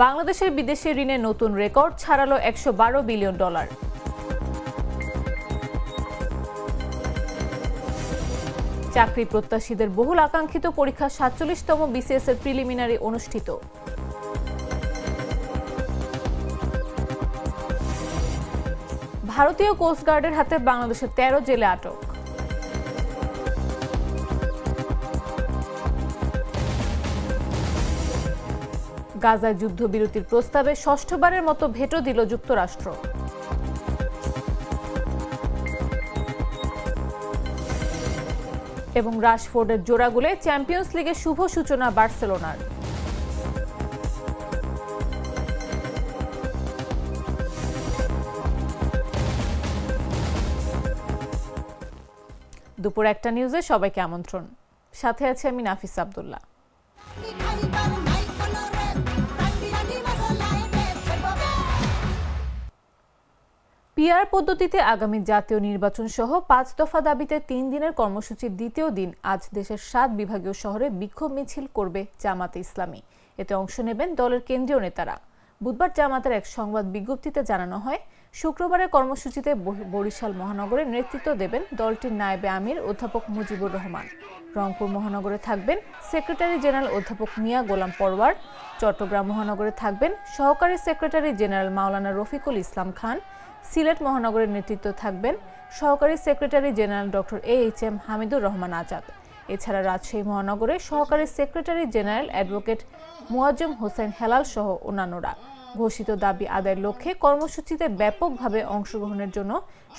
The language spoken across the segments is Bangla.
বাংলাদেশের বিদেশি ঋণে নতুন রেকর্ড ছাড়ালো $112 বিলিয়ন। চাকরি প্রত্যাশীদের বহুল আকাঙ্ক্ষিত পরীক্ষা ৪৭তম বিসিএস এর প্রিলিমিনারি অনুষ্ঠিত। ভারতীয় কোস্টগার্ডের হাতে বাংলাদেশের ১৩ জেলে আটক। গাজায় যুদ্ধবিরতির প্রস্তাবে ষষ্ঠবারের মতো ভেটো দিল যুক্তরাষ্ট্র। এবং রাশফোর্ডের জোড়া গোলে চ্যাম্পিয়ন্স লিগের শুভ সূচনা বার্সেলোনার। দুপুর ১টা নিউজে সবাইকে আমন্ত্রণ। সাথে আছে আমি নাফিস আব্দুল্লাহ। পিআর পদ্ধতিতে আগামী জাতীয় নির্বাচন সহ ৫ দফা দাবিতে ৩ দিনের কর্মসূচির দ্বিতীয় দিন আজ দেশের ৭ বিভাগীয় শহরে বিক্ষোভ মিছিল করবে জামাতে ইসলামী। এতে অংশ নেবেন দলের কেন্দ্রীয় নেতারা। বুধবার জামাতের এক সংবাদ বিজ্ঞপ্তিতে জানানো হয়, শুক্রবারের কর্মসূচিতে বরিশাল মহানগরে নেতৃত্ব দেবেন দলটির নায়েবে আমির অধ্যাপক মুজিবুর রহমান। রংপুর মহানগরে থাকবেন সেক্রেটারি জেনারেল অধ্যাপক মিয়া গোলাম পরওয়ার। চট্টগ্রাম মহানগরে থাকবেন সহকারী সেক্রেটারি জেনারেল মাওলানা রফিকুল ইসলাম খান। সিলেট মহানগরের নেতৃত্ব থাকবেন সহকারী secretary general doctor AHM Hamidur Rahman Azad. এছাড়া রাজশাহী মহানগরে সহকারী secretary general advocate Muazzam Hossain Helal সহ অন্যান্যরা। ঘোষিত দাবি আদায়ের লক্ষ্যে কর্মসূচিতে ব্যাপকভাবে অংশগ্রহণের জন্য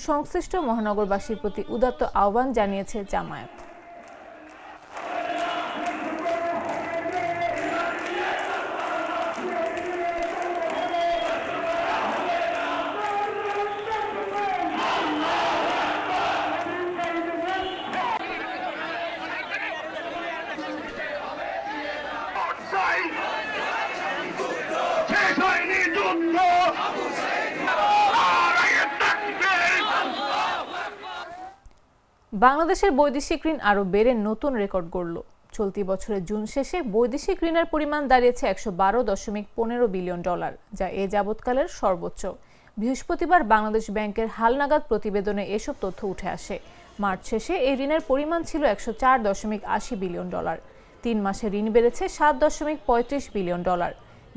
সংশ্লিষ্ট মহানগরবাসীর প্রতি উদাত্ত আহ্বান জানিয়েছে জামায়াত। বাংলাদেশের বৈদেশিক ঋণ আরও বেড়ে নতুন রেকর্ড গড়ল। চলতি বছরের জুন শেষে বৈদেশিক ঋণের পরিমাণ দাঁড়িয়েছে $১১২.১৫ বিলিয়ন, যা এ যাবৎকালের সর্বোচ্চ। বৃহস্পতিবার বাংলাদেশ ব্যাংকের হালনাগাদ প্রতিবেদনে এসব তথ্য উঠে আসে। মার্চ শেষে এই ঋণের পরিমাণ ছিল $১০৪.৮০ বিলিয়ন। ৩ মাসে ঋণ বেড়েছে $৭.৩৫ বিলিয়ন।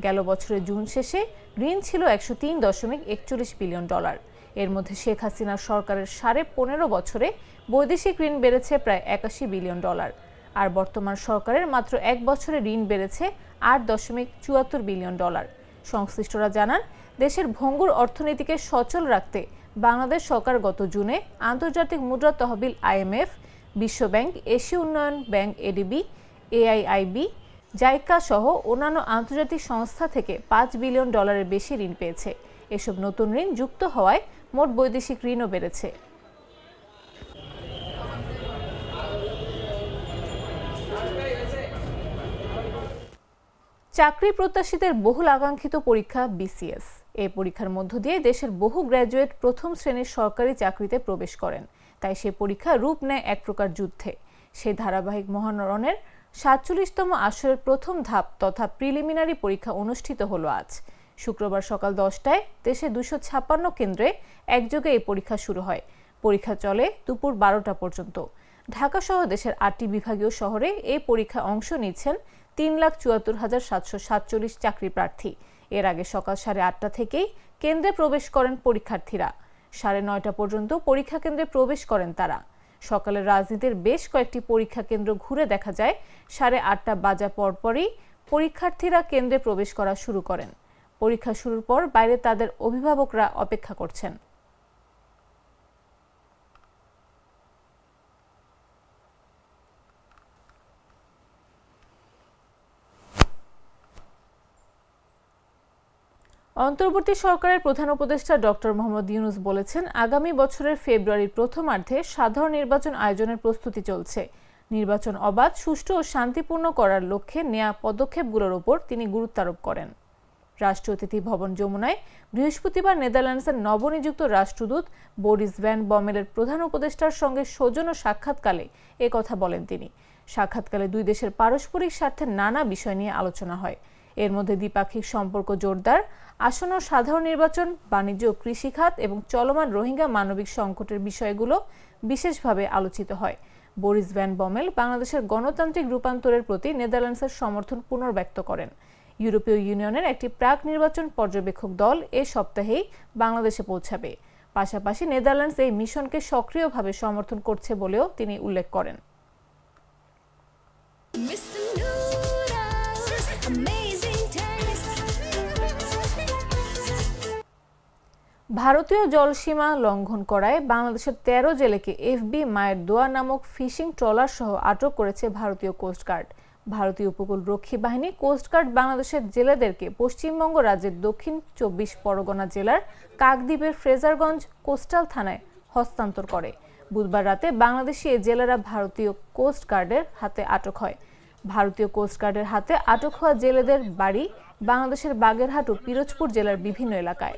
গেল বছরের জুন শেষে ঋণ ছিল $১০৩.৪১ বিলিয়ন। এর মধ্যে শেখ হাসিনার সরকারের ১৫.৫ বছরে বৈদেশিক ঋণ বেড়েছে প্রায় $৮১ বিলিয়ন। আর বর্তমান সরকারের মাত্র ১ বছরে ঋণ বেড়েছে $৮.৭৪ বিলিয়ন। সংশ্লিষ্টরা জানান, দেশের ভঙ্গুর অর্থনীতিকে সচল রাখতে বাংলাদেশ সরকার গত জুনে আন্তর্জাতিক মুদ্রা তহবিল IMF, বিশ্বব্যাংক, এশীয় উন্নয়ন ব্যাংক ADB, AIIB, জাইকা সহ অন্যান্য আন্তর্জাতিক সংস্থা থেকে $৫ বিলিয়ন বেশি ঋণ পেয়েছে। এসব নতুন ঋণ যুক্ত হওয়ায় মোট বৈদেশিক ঋণও বেড়েছে। চাকরি প্রত্যাশীদের বহুল আকাঙ্ক্ষিত পরীক্ষা BCS। এই পরীক্ষার মধ্য দিয়ে দেশের বহু গ্র্যাজুয়েট প্রথম শ্রেণীর সরকারি চাকরিতে প্রবেশ করেন। তাই সে পরীক্ষা রূপ নেয় এক প্রকার যুদ্ধে। সেই ধারাবাহিক মহারণের ৪৭তম আসরের প্রথম ধাপ তথা প্রিলিমিনারি পরীক্ষা অনুষ্ঠিত হলো আজ। শুক্রবার সকাল ১০টায় দেশে ২৫৬ কেন্দ্রে একযোগে এই পরীক্ষা শুরু হয়। পরীক্ষা চলে দুপুর ১২টা পর্যন্ত। ঢাকা সহ দেশের ৮টি বিভাগীয় শহরে এই পরীক্ষায় অংশ নিচ্ছেন ৩,৭৪,৭৪৭ চাকরি প্রার্থী। এর আগে সকাল ৮:৩০ থেকেই কেন্দ্রে প্রবেশ করেন পরীক্ষার্থীরা। ৯:৩০ পর্যন্ত পরীক্ষা কেন্দ্রে প্রবেশ করেন তারা। সকালের রাজনীতির বেশ কয়েকটি পরীক্ষা কেন্দ্র ঘুরে দেখা যায় ৮:৩০ বাজা পরপরই পরীক্ষার্থীরা কেন্দ্রে প্রবেশ করা শুরু করেন। পরীক্ষা শুরুর পর বাইরে তাদের অভিভাবকরা অপেক্ষা করছেন। অন্তর্বর্তী সরকারের প্রধান উপদেষ্টা ডক্টর মোহাম্মদ ইউনূস বলেছেন, আগামী বছরের ফেব্রুয়ারির প্রথমার্ধে সাধারণ নির্বাচন আয়োজনের প্রস্তুতি চলছে। নির্বাচন অবাধ, সুষ্ঠু ও শান্তিপূর্ণ করার লক্ষ্যে নেওয়া পদক্ষেপগুলোর উপর তিনি গুরুত্ব আরোপ করেন। রাষ্ট্রীয় অতিথি ভবন যমুনায় বৃহস্পতিবার নেদারল্যান্ডসের নবনিযুক্ত রাষ্ট্রদূত বরিস ভ্যান বমেলের প্রধান উপদেষ্টার সঙ্গে সৌজন্য সাক্ষাৎকালে এ কথা বলেন তিনি। সাক্ষাৎকালে দুই দেশের পারস্পরিক স্বার্থের নানা বিষয় নিয়ে আলোচনা হয়। এর মধ্যে দ্বিপাক্ষিক সম্পর্ক জোরদার, আসন্ন সাধারণ নির্বাচন, বাণিজ্য ও কৃষি খাত এবং চলমান রোহিঙ্গা মানবিক সংকটের বিষয়গুলো বিশেষভাবে আলোচিত হয়। বরিস ভ্যান বমেল বাংলাদেশের গণতান্ত্রিক রূপান্তরের প্রতি নেদারল্যান্ডসের সমর্থন পুনর্ব্যক্ত করেন। ইউরোপীয় ইউনিয়নের একটি প্রাক নির্বাচন পর্যবেক্ষক দল এ সপ্তাহেই বাংলাদেশে পৌঁছাবে। পাশাপাশি নেদারল্যান্ডস এই মিশনকে সক্রিয়ভাবে সমর্থন করছে বলেও তিনি উল্লেখ করেন। ভারতীয় জলসীমা লঙ্ঘন করায় বাংলাদেশের ১৩ জেলেকে এফবি মায়ের দোয়া নামক ফিশিং ট্রলার সহ আটক করেছে ভারতীয় কোস্টগার্ড। ভারতীয় উপকূল রক্ষী বাহিনী কোস্টগার্ড বাংলাদেশের জেলেদেরকে পশ্চিমবঙ্গ রাজ্যের দক্ষিণ ২৪ পরগনা জেলার কাকদ্বীপের ফ্রেজারগঞ্জ কোস্টাল থানায় হস্তান্তর করে। বুধবার রাতে বাংলাদেশি এই জেলেরা ভারতীয় কোস্টগার্ডের হাতে আটক হয়। ভারতীয় কোস্টগার্ডের হাতে আটক হওয়া জেলেদের বাড়ি বাংলাদেশের বাগেরহাট ও পিরোজপুর জেলার বিভিন্ন এলাকায়।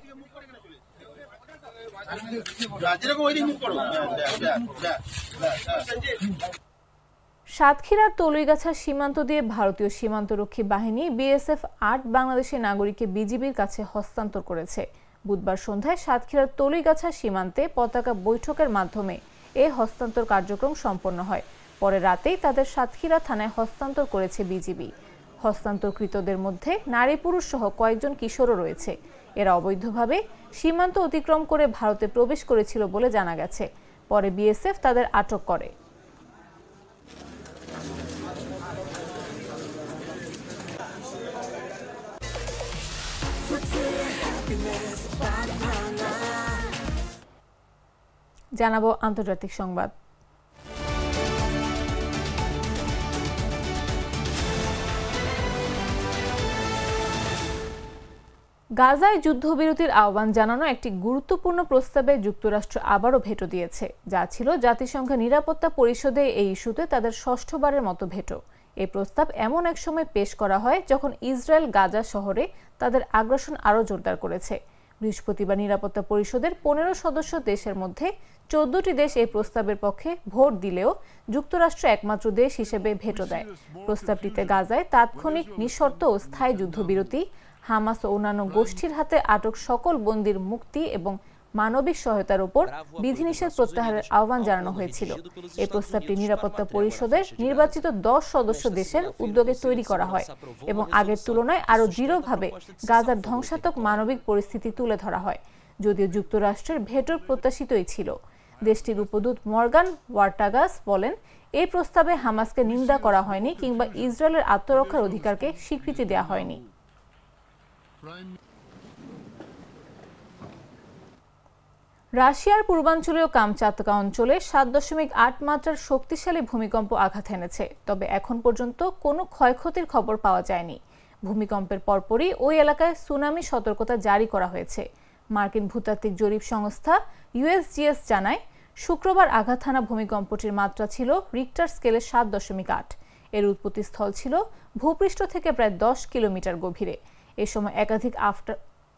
সাতক্ষীরার তলুইগাছা সীমান্ত দিয়ে ভারতীয় সীমান্তরক্ষী বাহিনী বিএসএফ ৮ বাংলাদেশি নাগরিককে বিজিবির কাছে হস্তান্তর করেছে। বুধবার সন্ধ্যায় সাতক্ষীরার তলুইগাছা সীমান্তে পতাকা বৈঠকের মাধ্যমে এ হস্তান্তর কার্যক্রম সম্পন্ন হয়। পরে রাতেই তাদের সাতক্ষীরা থানায় হস্তান্তর করেছে বিজিবি। হস্তান্তরকৃতদের মধ্যে নারী পুরুষ সহ কয়েকজন কিশোরও রয়েছে। এরা অবৈধভাবে সীমান্ত অতিক্রম করে ভারতে প্রবেশ করেছিল বলে জানা গেছে। পরে বিএসএফ তাদের আটক করে। জানাবো আন্তর্জাতিক সংবাদ। গাজায় যুদ্ধবিরতির আহ্বান জানানো একটি গুরুত্বপূর্ণ প্রস্তাবে যুক্তরাষ্ট্র আবারও ভেটো দিয়েছে, যা ছিল জাতিসংঘের নিরাপত্তা পরিষদে এই ইস্যুতে তাদের ষষ্ঠবারের মতো ভেটো। এই প্রস্তাব এমন এক সময় পেশ করা হয় যখন ইসরায়েল গাজা শহরে তাদের আগ্রাসন আরও জোরদার করেছে। বৃহস্পতিবার নিরাপত্তা পরিষদের ১৫ সদস্য দেশের মধ্যে ১৪টি দেশ এই প্রস্তাবের পক্ষে ভোট দিলেও যুক্তরাষ্ট্র একমাত্র দেশ হিসেবে ভেটো দেয়। প্রস্তাবটিতে গাজায় তাৎক্ষণিক, নিঃশর্ত ও স্থায়ী যুদ্ধবিরতি, হামাস ও অন্যান্য গোষ্ঠীর হাতে আটক সকল বন্দীর মুক্তি এবং মানবিক সহায়তার উপর বিধিনিষেধ প্রত্যাহারের আহ্বান জানানো হয়েছিল। এই প্রস্তাবটি নিরাপত্তা পরিষদের নির্বাচিত ১০ সদস্য দেশের উদ্যোগে তৈরি করা হয় এবং আগের তুলনায় আরও দৃঢ়ভাবে গাজার ধ্বংসাত্মক মানবিক পরিস্থিতি তুলে ধরা হয়। যদিও যুক্তরাষ্ট্রের ভেটোর প্রত্যাশিতই ছিল। দেশটির উপদূত মর্গান ওয়ার্টাগাস বলেন, এই প্রস্তাবে হামাসকে নিন্দা করা হয়নি কিংবা ইসরায়েলের আত্মরক্ষার অধিকারকে স্বীকৃতি দেওয়া হয়নি। রাশিয়ার পূর্বাঞ্চলীয় কামচাতকা অঞ্চলে ৭.৮ মাত্রার শক্তিশালী ভূমিকম্প আঘাত এনেছে, তবে এখন পর্যন্ত কোনো ক্ষয়ক্ষতির খবর পাওয়া যায়নি। ভূমিকম্পের পরপরই ওই এলাকায় সুনামি সতর্কতা জারি করা হয়েছে। মার্কিন ভূতাত্ত্বিক জরিপ সংস্থা ইউএসজিএস জানায়, শুক্রবার আঘাত হানা ভূমিকম্পটির মাত্রা ছিল রিক্টার স্কেলে ৭.৮। এর উৎপত্তিস্থল ছিল ভূপৃষ্ঠ থেকে প্রায় ১০ কিলোমিটার গভীরে। এ সময় একাধিক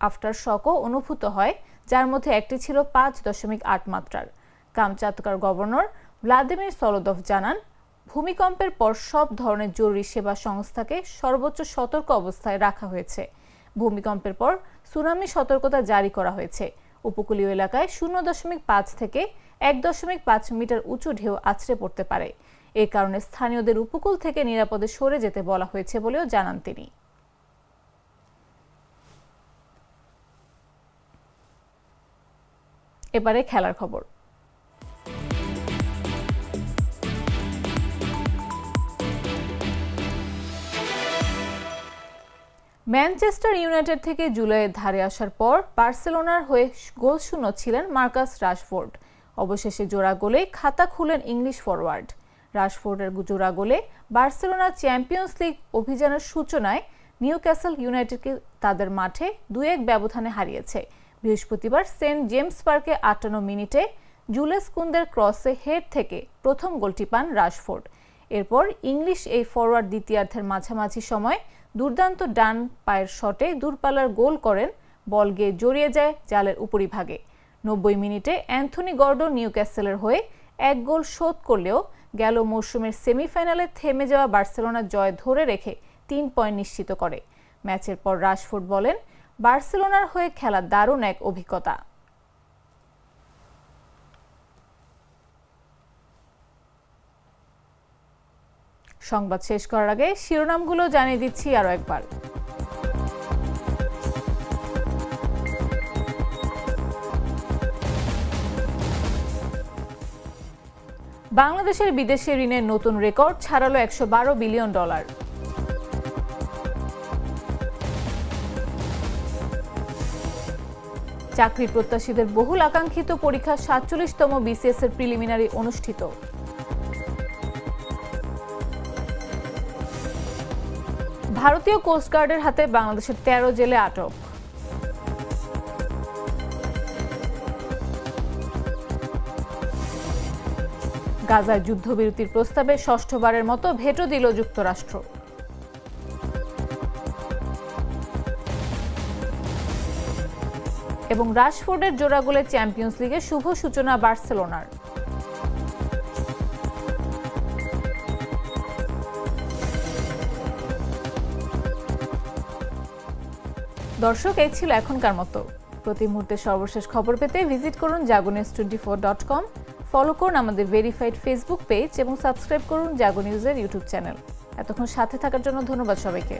আফটার শকও অনুভূত হয়, যার মধ্যে একটি ছিল ৫.৮ মাত্রার। কামচাতকার গভর্নর ভ্লাদিমির সলোদভ জানান, ভূমিকম্পের পর সব ধরনের জরুরি সেবা সংস্থাকে সর্বোচ্চ সতর্ক অবস্থায় রাখা হয়েছে। ভূমিকম্পের পর সুনামি সতর্কতা জারি করা হয়েছে। উপকূলীয় এলাকায় ০.৫ থেকে ১.৫ মিটার উঁচু ঢেউ আছড়ে পড়তে পারে। এ কারণে স্থানীয়দের উপকূল থেকে নিরাপদে সরে যেতে বলা হয়েছে বলেও জানান তিনি। এবারে খেলার খবর। ম্যানচেস্টার ইউনাইটেড থেকে জুলাইয়ের ধারে আসার পর বার্সেলোনার হয়ে গোলশূন্য ছিলেন মার্কাস রাশফোর্ড। অবশেষে জোড়া গোলে খাতা খুলেন ইংলিশ ফরওয়ার্ড। রাশফোর্ডের জোড়া গোলে বার্সেলোনা চ্যাম্পিয়ন্স লিগ অভিযানের সূচনায় নিউক্যাসল ইউনাইটেডকে তাদের মাঠে ২-১ ব্যবধানে হারিয়েছে। বৃহস্পতিবার সেন্ট জেমস পার্কে ৫৮ মিনিটে জুলেস কুন্দের ক্রসে হেড থেকে প্রথম গোলটি পান রাশফোর্ড। এরপর ইংলিশ এই ফরওয়ার্ড দ্বিতীয়ার্ধের মাঝামাঝি সময় দুর্দান্ত ডান পায়ের শটে দূরপাল্লার গোল করেন। বল গিয়ে জড়িয়ে যায় জালের উপরিভাগে। ৯০ মিনিটে অ্যান্থনি গর্ডন নিউক্যাসলের হয়ে ১ গোল শোধ করলেও গেল মৌসুমের সেমিফাইনালে থেমে যাওয়া বার্সেলোনার জয় ধরে রেখে ৩ পয়েন্ট নিশ্চিত করে। ম্যাচের পর রাশফোর্ড বলেন, বার্সেলোনার হয়ে খেলা দারুণ এক অভিজ্ঞতা। সংবাদ শেষ করার আগে শিরোনামগুলো জানিয়ে দিচ্ছি আরও একবার। বাংলাদেশের বিদেশি ঋণের নতুন রেকর্ড ছাড়ালো $112 বিলিয়ন। চাকরি প্রত্যাশীদের বহুল আকাঙ্ক্ষিত পরীক্ষা 47তম বিসিএস এর প্রিলিমিনারি অনুষ্ঠিত। ভারতীয় কোস্টগার্ডের হাতে বাংলাদেশের 13 জেলে আটক। গাজায় যুদ্ধবিরতির প্রস্তাবে ষষ্ঠবারের মতো ভেটো দিল যুক্তরাষ্ট্র। এবং রাশফোর্ডের জোড়া গোলে চ্যাম্পিয়ন্স লিগের শুভ সূচনা বার্সেলোনার। দর্শক, এই ছিল এখনকার মতো। প্রতি মুহূর্তে সর্বশেষ খবর পেতে ভিজিট করুন jagonews24.com, ফলো করুন আমাদের ভেরিফাইড ফেসবুক পেজ এবং সাবস্ক্রাইব করুন জাগো নিউজের ইউটিউব চ্যানেল। এতক্ষণ সাথে থাকার জন্য ধন্যবাদ সবাইকে।